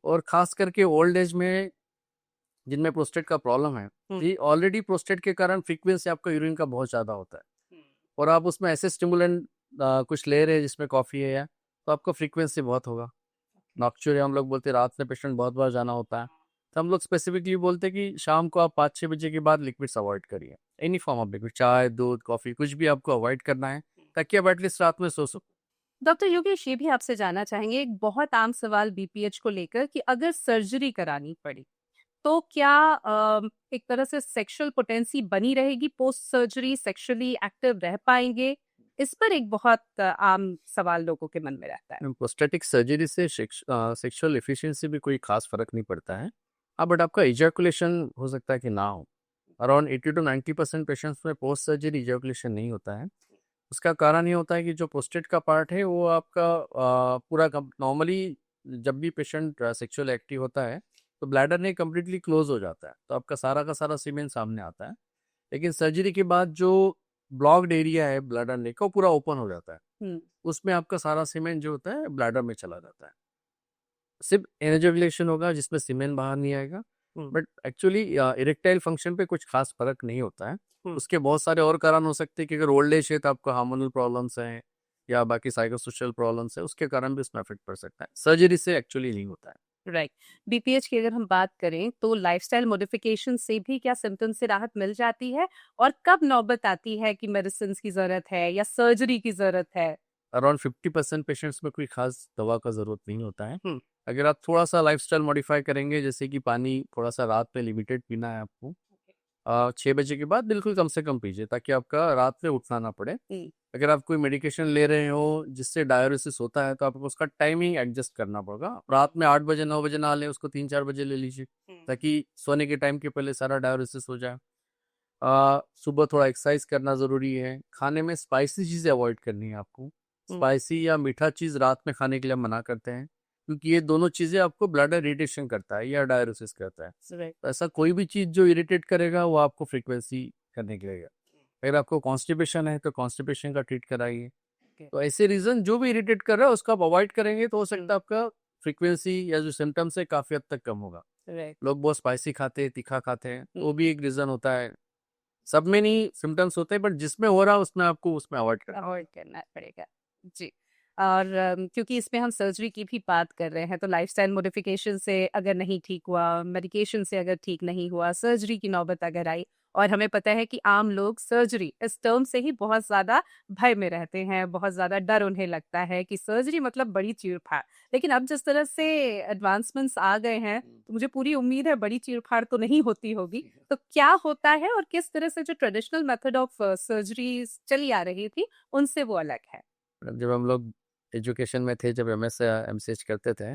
और खास करके ओल्ड एज में जिनमें प्रोस्टेट का प्रॉब्लम है, ये ऑलरेडी प्रोस्टेट के कारण फ्रीक्वेंसी आपका यूरिन का बहुत ज़्यादा होता है और आप उसमें ऐसे स्टिमुलेंट कुछ ले रहे हैं जिसमें कॉफ़ी है या, तो आपका फ्रीक्वेंसी बहुत होगा। नॉक्चुरिया हम लोग बोलते हैं, रात में पेशेंट बहुत बार जाना होता है, तो हम लोग स्पेसिफिकली बोलते हैं कि शाम को आप 5-6 बजे के बाद लिक्विड्स अवॉइड करिए। एनी फॉर्म ऑफ लिक्विड, चाय, दूध, कॉफ़ी, कुछ भी आपको अवॉइड करना है ताकि आप एटलीस्ट रात में सो सको। डॉक्टर योगेश, ये भी आपसे जानना चाहेंगे, एक बहुत आम सवाल बीपीएच को लेकर कि अगर सर्जरी करानी पड़ी तो क्या एक तरह से सेक्सुअल पोटेंसी बनी रहेगी पोस्ट सर्जरी, सेक्सुअली एक्टिव रह पाएंगे? इस पर एक बहुत आम सवाल लोगों के मन में रहता है। प्रोस्टेटिक सर्जरी से सेक्सुअल एफिशिएंसी भी कोई खास फर्क नहीं पड़ता है। हाँ, बट आपका इजैकुलेशन हो सकता है कि ना हो। अराउंड 80-90% पेशेंट्स में पोस्ट सर्जरी इजैकुलेशन नहीं होता है। उसका कारण ये होता है कि जो प्रोस्टेट का पार्ट है वो आपका पूरा नॉर्मली जब भी पेशेंट सेक्सुअल एक्टिव होता है तो ब्लैडर नहीं कम्प्लीटली क्लोज हो जाता है, तो आपका सारा का सारा सीमेन सामने आता है। लेकिन सर्जरी के बाद जो ब्लॉक्ड एरिया है ब्लैडर नेक का, वो पूरा ओपन हो जाता है। उसमें आपका सारा सीमेन जो होता है ब्लैडर में चला जाता है। सिर्फ एनर्जिलेशन होगा जिसमें सीमेन बाहर नहीं आएगा, बट एक्चुअली इरेक्टाइल फंक्शन पे कुछ खास फर्क नहीं होता है। उसके बहुत सारे और कारण हो सकते हैं कि अगर ओल्ड एज है तो आपको हार्मोनल प्रॉब्लम्स हैं या बाकी साइकोसोशल प्रॉब्लम्स है, उसके कारण भी उसमें इफेक्ट पड़ सकता है। सर्जरी से एक्चुअली नहीं होता है। राइट। बीपीएच की अगर हम बात करें तो लाइफस्टाइल मॉडिफिकेशन से भी क्या सिम्टम्स से राहत मिल जाती है, और कब नौबत आती है कि मेडिसिन की जरूरत है या सर्जरी की जरूरत है? अराउंड 50% पेशेंट्स में कोई खास दवा का ज़रूरत नहीं होता है। हम्म। अगर आप थोड़ा-सा लाइफ़स्टाइल मॉडिफ़ाई करेंगे, जैसे कि पानी थोड़ा-सा रात में लिमिटेड पीना है आपको। 6 बजे के बाद बिल्कुल कम से कम पीजिए, ताकि आपका रात में उठना ना पड़े। हम्म। अगर आप कोई मेडिकेशन ले रहे हो जिससे डायलिसिस होता है, तो आपको उसका टाइमिंग एडजस्ट करना पड़ेगा। रात में 8 बजे 9 बजे ना लें, उसको 3-4 बजे ले लीजिए, ताकि सोने के टाइम के पहले सारा डायलिसिस हो जाए। सुबह थोड़ा एक्सरसाइज करना ज़रूरी है। खाने में स्पाइसी चीज़ें अवॉइड करनी है आपको। हम्म। स्पाइसी या मीठा चीज़ रात में खाने के लिए हम मना करते हैं, क्योंकि ये दोनों चीज़ें आपको ब्लड इरिटेशन करता है या डायलिसिस करता है। राइट। तो ऐसा कोई भी चीज़ जो इरिटेट करेगा, वो आपको फ्रीक्वेंसी करने के लिए। अगर आपको कॉन्स्टिपेशन है, तो कॉन्स्टिपेशन का ट्रीट कराइए। ओके। तो ऐसे रीज़न जो भी इरिटेट कर रहा है, उसको आप अवॉइड करेंगे, तो हो सकता हम्म। है आपका फ्रीक्वेंसी या जो सिम्पटम्स है, काफ़ी हद तक कम होगा। राइट। लोग बहुत स्पाइसी खाते हैं, तीखा खाते हैं, तो वो भी एक रीज़न होता है। सब में नहीं सिम्पटम्स होते हैं, बट जिसमें हो रहा है उसमें आपको उसमें अवॉइड करना अवॉइड करना पड़ेगा। जी। और क्योंकि इसमें हम सर्जरी की भी बात कर रहे हैं, तो लाइफस्टाइल मॉडिफिकेशन से अगर नहीं ठीक हुआ, मेडिकेशन से अगर ठीक नहीं हुआ, सर्जरी की नौबत अगर आई, और हमें पता है कि आम लोग सर्जरी इस टर्म से ही बहुत ज़्यादा भय में रहते हैं, बहुत ज़्यादा डर उन्हें लगता है कि सर्जरी मतलब बड़ी चीर-फाड़। लेकिन अब जिस तरह से एडवांसमेंट्स आ गए हैं, तो मुझे पूरी उम्मीद है बड़ी चीर-फाड़ तो नहीं होती होगी। तो क्या होता है और किस तरह से जो ट्रेडिशनल मेथड ऑफ सर्जरीज चली आ रही थी, उनसे वो अलग है? जब हम लोग एजुकेशन में थे, जब एमएस या एमसीएच करते थे,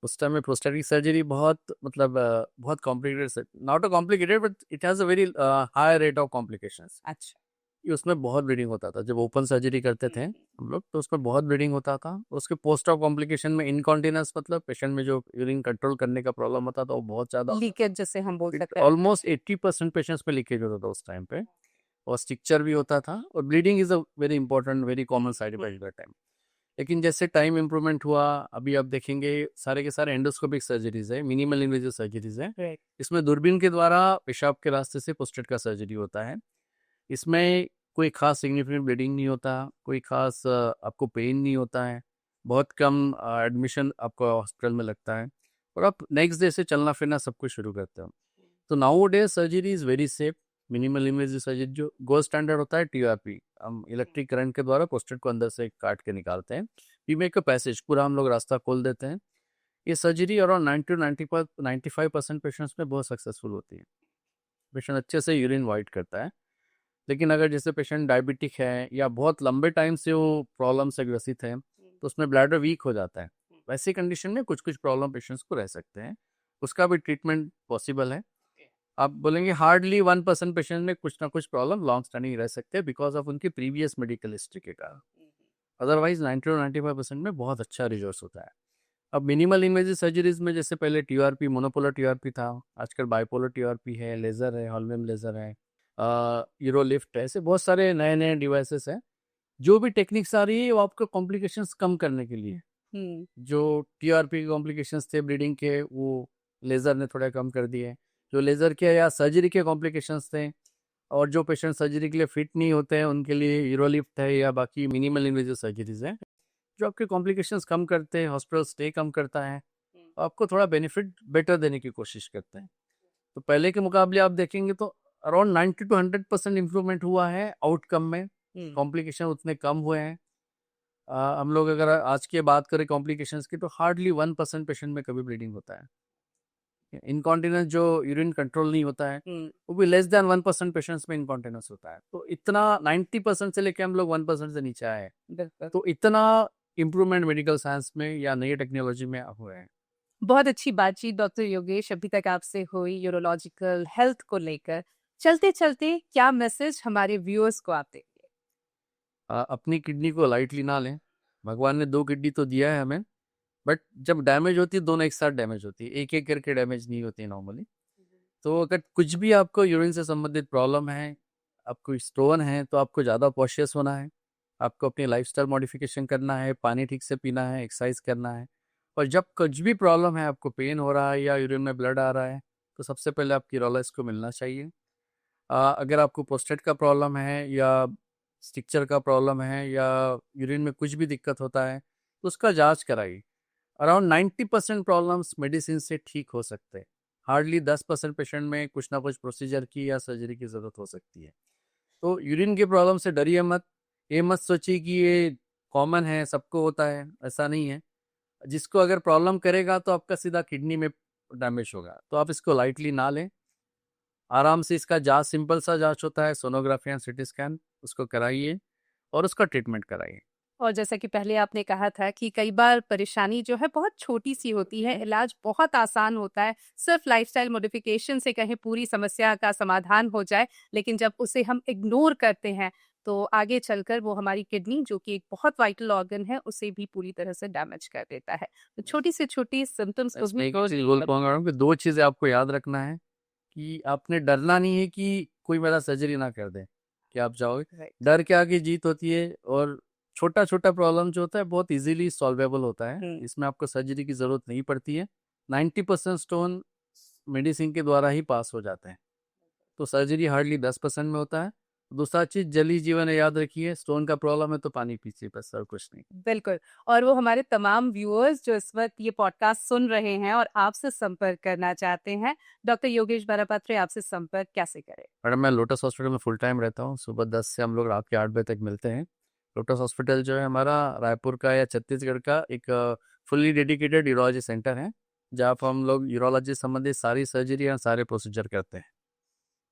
उस टाइम में प्रोस्टेटिक सर्जरी बहुत मतलब बहुत complicated, not a complicated, but it has a very high rate of complications. अच्छा। कि उसमें बहुत ब्लीडिंग होता था। जब ओपन सर्जरी करते थे हम लोग, तो उसमें बहुत ब्लीडिंग होता था। उसके पोस्ट ऑफ कॉम्प्लिकेशन में इनकॉन्टिनेंस, मतलब पेशेंट में जो यूरिन कंट्रोल करने का प्रॉब्लम होता था, वो बहुत ज़्यादा होता लीकेज जिसे हम बोल था। सकते हैं। ऑलमोस्ट 80% पेशेंट्स में लीकेज होता था उस टाइम पे, और स्टिक्चर भी होता था, और bleeding is a very important, very common side effect at that time. लेकिन जैसे टाइम इम्प्रूवमेंट हुआ, अभी आप देखेंगे सारे के सारे एंडोस्कोपिक सर्जरीज है, मिनिमल इन्वेजिव सर्जरीज है। राइट। इसमें दूरबीन के द्वारा पेशाब के रास्ते से प्रोस्टेट का सर्जरी होता है। इसमें कोई ख़ास सिग्निफिकेंट ब्लीडिंग नहीं होता, कोई ख़ास आपको पेन नहीं होता है, बहुत कम एडमिशन आपको हॉस्पिटल में लगता है, और आप नेक्स्ट डे से चलना फिरना सब कुछ शुरू करते हो। तो now days surgery is very safe. Minimal invasive surgery जो गोल्ड स्टैंडर्ड होता है, टीआरपी, हम इलेक्ट्रिक करंट के द्वारा प्रोस्टेट को अंदर से काट के निकालते हैं। वी मेक अ पैसेज, पूरा हम लोग रास्ता खोल देते हैं। ये सर्जरी अराउंड 90 to 95% पेशेंट्स में बहुत सक्सेसफुल होती है। पेशेंट अच्छे से यूरिन वाइट करता है। लेकिन अगर जैसे पेशेंट डायबिटिक है या बहुत लंबे टाइम से वो प्रॉब्लम से ग्रसित है, तो उसमें ब्लैडर वीक हो जाता है। वैसी कंडीशन में कुछ कुछ प्रॉब्लम पेशेंट्स को रह सकते हैं, उसका भी ट्रीटमेंट पॉसिबल है। आप बोलेंगे हार्डली 1% पेशेंट में कुछ ना कुछ प्रॉब्लम लॉन्ग स्टैंडिंग रह सकते हैं, बिकॉज ऑफ उनकी प्रीवियस मेडिकल हिस्ट्री के कारण। अदरवाइज 90 to 95% में बहुत अच्छा रिजल्ट होता है। अब मिनिमल इन्वेजिव सर्जरीज में जैसे पहले टीआरपी, मोनोपोलर टीआरपी था, आजकल बाइपोलर टीआरपी है, लेजर है, हॉलवेम लेजर है, यूरोलिफ्ट है, ऐसे बहुत सारे नए नए डिवाइसेस हैं। जो भी टेक्निक्स आ रही है, वो आपको कॉम्प्लिकेशंस कम करने के लिए। हम्म। जो टीआरपी के कॉम्प्लिकेशंस थे ब्लीडिंग के, वो लेज़र ने थोड़ा कम कर दिए। जो लेज़र के या सर्जरी के कॉम्प्लिकेशंस थे, और जो पेशेंट सर्जरी के लिए फिट नहीं होते हैं, उनके लिए यूरोलिफ्ट है या बाकी मिनिमल इन्वेजिव सर्जरीज हैं, जो आपके कॉम्प्लिकेशंस कम करते हैं, हॉस्पिटल स्टे कम करता है, आपको थोड़ा बेनिफिट बेटर देने की कोशिश करते हैं। तो पहले के मुकाबले आप देखेंगे तो अराउंड 90 to 100% इम्प्रूवमेंट हुआ है आउटकम में। कॉम्प्लिकेशन उतने कम हुए हैं। हम लोग अगर आज की बात करें कॉम्प्लिकेशंस की, तो हार्डली 1% पेशेंट में कभी ब्लीडिंग होता है। इनकॉन्टिनेंस जो यूरिन कंट्रोल नहीं होता है, वो भी लेस देन 1% पेशेंट्स में इनकॉन्टिनेंस होता है। तो इतना 90% से लेके हम लोग 1% से नीचे आए हैं। बिल्कुल। तो इतना इम्प्रूवमेंट मेडिकल साइंस में या नई टेक्नोलॉजी में हुए हैं। बहुत अच्छी बातचीत डॉक्टर योगेश अभी तक आपसे हुई यूरोलॉजिकल हेल्थ को लेकर। चलते चलते क्या मैसेज हमारे व्यूअर्स को आप देंगे? अपनी किडनी को लाइटली ना लें। भगवान ने 2 किडनी तो दिया है हमें, बट जब डैमेज होती है, दोनों एक साथ डैमेज होती है, एक एक करके डैमेज नहीं होती है नॉर्मली। तो अगर कुछ भी आपको यूरिन से संबंधित प्रॉब्लम है, आपको स्टोन है, तो आपको ज़्यादा कॉशियस होना है। आपको अपनी लाइफस्टाइल मॉडिफिकेशन करना है, पानी ठीक से पीना है, एक्सरसाइज करना है। और जब कुछ भी प्रॉब्लम है, आपको पेन हो रहा है या यूरिन में ब्लड आ रहा है, तो सबसे पहले आपकी यूरोलॉजिस्ट को मिलना चाहिए। अगर आपको प्रोस्टेट का प्रॉब्लम है या स्टिक्चर का प्रॉब्लम है या यूरिन में कुछ भी दिक्कत होता है, तो उसका जांच कराइए। अराउंड 90% प्रॉब्लम्स मेडिसिन से ठीक हो सकते हैं। हार्डली 10% पेशेंट में कुछ ना कुछ प्रोसीजर की या सर्जरी की ज़रूरत हो सकती है। तो यूरिन की प्रॉब्लम से डरिए मत। ये मत सोचिए कि ये कॉमन है, सबको होता है, ऐसा नहीं है। जिसको अगर प्रॉब्लम करेगा तो आपका सीधा किडनी में डैमेज होगा, तो आप इसको लाइटली ना लें। आराम से इसका जांच, सिंपल सा जांच होता है, सोनोग्राफी एंड सिटी स्कैन, उसको कराइए और उसका ट्रीटमेंट कराइए। और जैसा कि पहले आपने कहा था कि कई बार परेशानी जो है बहुत छोटी सी होती है, इलाज बहुत आसान होता है, सिर्फ लाइफस्टाइल मॉडिफिकेशन से कहीं पूरी समस्या का समाधान हो जाए, लेकिन जब उसे हम इग्नोर करते हैं तो आगे चलकर वो हमारी किडनी, जो कि एक बहुत वाइटल ऑर्गन है, उसे भी पूरी तरह से डैमेज कर देता है। तो छोटी से छोटी सिम्टम्स को इसमें भी एक और चीज़ बोल पाऊंगा कि 2 चीज़ें आपको याद रखना है कि आपने डरना नहीं है कि कोई मेरा सर्जरी ना कर दे, कि आप जाओगे। Right. डर के आगे जीत होती है, और छोटा-छोटा प्रॉब्लम जो होता है बहुत इजीली सॉल्वेबल होता है। इसमें आपको सर्जरी की ज़रूरत नहीं पड़ती है। 90% स्टोन मेडिसिन के द्वारा ही पास हो जाते हैं। तो सर्जरी हार्डली 10% में होता है। दूसरा चीज़, जली जीवन है, याद रखिए, स्टोन का प्रॉब्लम है तो पानी पीजिए, बस और कुछ नहीं। बिल्कुल। और वो हमारे तमाम व्यूअर्स जो इस वक्त ये पॉडकास्ट सुन रहे हैं और आपसे संपर्क करना चाहते हैं, डॉक्टर योगेश बरापात्रे आपसे संपर्क कैसे करें? मैडम, मैं लोटस हॉस्पिटल में फुल टाइम रहता हूँ। सुबह 10 से हम लोग रात के 8 बजे तक मिलते हैं। लोटस हॉस्पिटल जो है हमारा रायपुर का या छत्तीसगढ़ का एक फुल्ली डेडिकेटेड यूरोलॉजी सेंटर है, जहाँ पर हम लोग यूरोलॉजी संबंधित सारी सर्जरी या सारे प्रोसीजर करते हैं।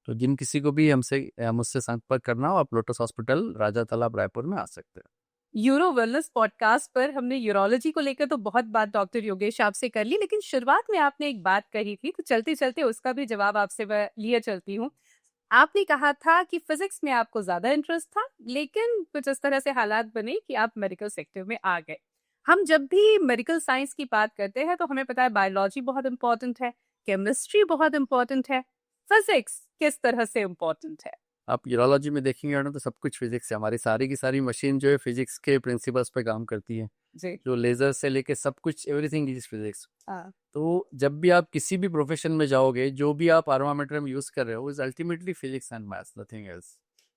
तो जिन किसी को भी मुझसे संपर्क करना हो, आप लोटस हॉस्पिटल राजा तालाब रायपुर में आ सकते हैं। यूरो वेलनेस पॉडकास्ट पर हमने यूरोलॉजी को लेकर तो बहुत बात डॉक्टर योगेश आपसे कर ली, लेकिन शुरुआत में आपने एक बात कही थी, तो चलते चलते उसका भी जवाब आपसे मैं लिए चलती हूँ। आपने कहा था कि फिजिक्स में आपको ज्यादा इंटरेस्ट था, लेकिन कुछ इस तरह से हालात बने कि आप मेडिकल सेक्टर में आ गए। हम जब भी मेडिकल साइंस की बात करते हैं तो हमें पता है बायोलॉजी बहुत इंपॉर्टेंट है, केमिस्ट्री बहुत इंपॉर्टेंट है, फिजिक्स किस तरह से इंपॉर्टेंट है? आप यूरोलॉजी में देखेंगे ना, तो सब कुछ फिजिक्स है। हमारी सारी की सारी मशीन जो है फिजिक्स के प्रिंसिपल्स पे काम करती है। जी। जो लेजर से लेके सब कुछ, एवरीथिंग इज फिजिक्स। हाँ। तो जब भी आप किसी भी प्रोफेशन में जाओगे, जो भी आप आर्मामेटर में यूज कर रहे हो, is ultimately physics and maths, nothing else.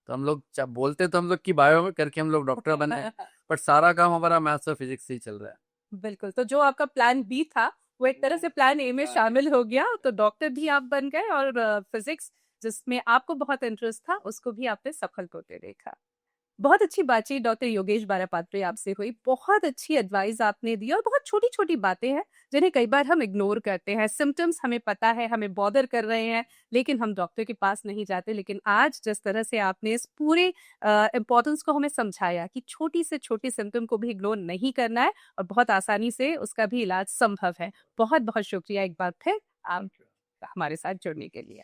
तो हम लोग बोलते तो हम लोग की बायो में करके हम लोग डॉक्टर बने हैं, बट सारा काम हमारा मैथ्स और फिजिक्स से ही चल रहा है। बिल्कुल। तो जो आपका प्लान बी था वो एक तरह से प्लान ए में शामिल हो गया, तो डॉक्टर भी आप बन गए और फिजिक्स जिसमें आपको बहुत इंटरेस्ट था उसको भी आपने सफल होते देखा। बहुत अच्छी बातचीत डॉक्टर योगेश बरापात्रे आपसे हुई, बहुत अच्छी एडवाइस आपने दी और बहुत छोटी छोटी बातें हैं जिन्हें कई बार हम इग्नोर करते हैं। सिम्टम्स हमें पता है, हमें बॉदर कर रहे हैं, लेकिन हम डॉक्टर के पास नहीं जाते। लेकिन आज जिस तरह से आपने इस पूरे इम्पोर्टेंस को हमें समझाया कि छोटी से छोटी सिम्टम को भी इग्नोर नहीं करना है और बहुत आसानी से उसका भी इलाज संभव है। बहुत बहुत शुक्रिया एक बार फिर आप हमारे साथ जुड़ने के लिए।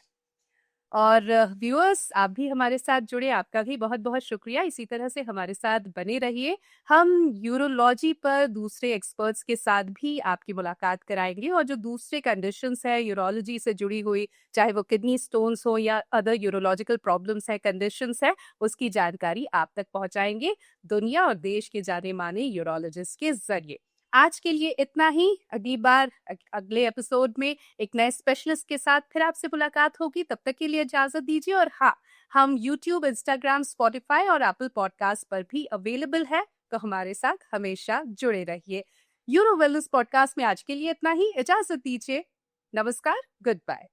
और व्यूअर्स, आप भी हमारे साथ जुड़े, आपका भी बहुत बहुत शुक्रिया। इसी तरह से हमारे साथ बने रहिए। हम यूरोलॉजी पर दूसरे एक्सपर्ट्स के साथ भी आपकी मुलाकात कराएंगे और जो दूसरे कंडीशंस है यूरोलॉजी से जुड़ी हुई, चाहे वो किडनी स्टोन्स हो या अदर यूरोलॉजिकल प्रॉब्लम्स है, कंडीशंस है, उसकी जानकारी आप तक पहुंचाएंगे दुनिया और देश के जाने माने यूरोलॉजिस्ट के जरिए। आज के लिए इतना ही। अगली बार अगले एपिसोड में एक नए स्पेशलिस्ट के साथ फिर आपसे मुलाकात होगी। तब तक के लिए इजाजत दीजिए। और हाँ, हम YouTube, Instagram, Spotify और Apple पॉडकास्ट पर भी अवेलेबल है, तो हमारे साथ हमेशा जुड़े रहिए। यूरो वेलनेस पॉडकास्ट में आज के लिए इतना ही। इजाजत दीजिए। नमस्कार, गुड बाय।